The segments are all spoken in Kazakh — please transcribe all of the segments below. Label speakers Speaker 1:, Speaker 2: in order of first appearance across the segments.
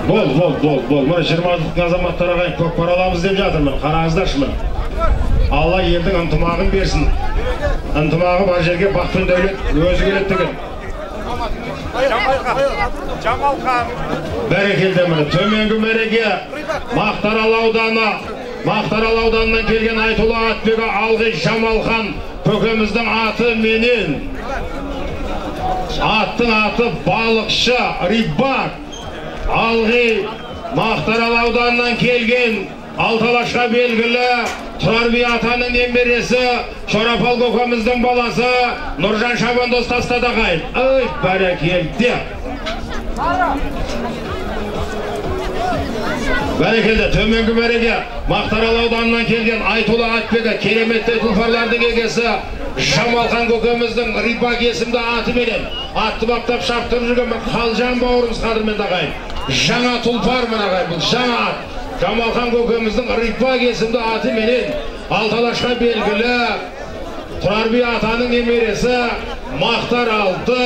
Speaker 1: Бол. Мен 20 азаматтарға қайын көк пара аламыз деп жатырмын. Қараңыздаршы мына. Алла елдің ынтымағын берсін. Ынтымағы бар жерге бақ пен дәулет өзі келеді деген. Бәрекелді міне. Төменгі мәреге Мақтарал ауданынан келген Айтулы Атбегі Алғи Жамалхан көкеміздің аты менен. Аттың аты балықшы, рибак. Алғи Мақтарал ауданынан келген Алталашқа белгілі Тұрарби атаның немересі, Шорапал көкеміздің баласы Нұржан Шабандоз тастады ағайын. Ой, бәрекелді. Бәрекелді, төменгі мәреге Мақтарал ауданынан келген Айтулы Атбегі кереметті тұлпарлардың егесі Жамалхан көкеміздің рибак есімді аты менен атты баптап шаптырып жүрген Қалжан бауырымыз қадірменді ағайын. Жаңа тұлпар мына ағайын, бұл жаңа ат. Жамалхан көкеміздің рибак есімді аты менен Алталашқа белгілі Тұрарби атаның немересі Мақтаралды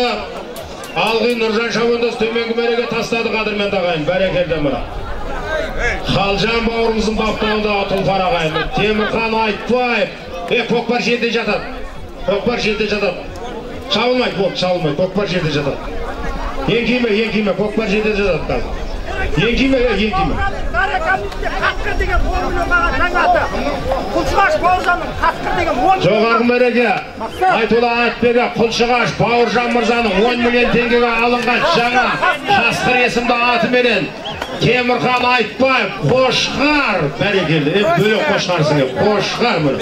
Speaker 1: Алғи Нұржан Шабандоз төменгі мәреге тастады қадірменді ағайын. Бәрекелді мына. Қалжан бауырымыздың баптауындағы тұлпар ағайын. Темірхан Айтбаев. Көкпар жерде жатады. Шабылмайды, көкпар жерде жатады. Еңкейме, көкпар жерде жатады. Еңкейме.
Speaker 2: Қасқыр деген 10 миллион баға жаңаты. Құлшығаш Бауыржанның Қасқыр деген 10 миллион.
Speaker 1: Жоғарғы мәреге Айтулы Атбегі Құлшығаш Бауыржан мырзаның 10 миллион теңгеге алынған жаңа Қасқыр есімді аты менен Темірхан Айтбаев Қошқар. Бәрекелді. Бөлек Қошқарсың. Қошқар міне.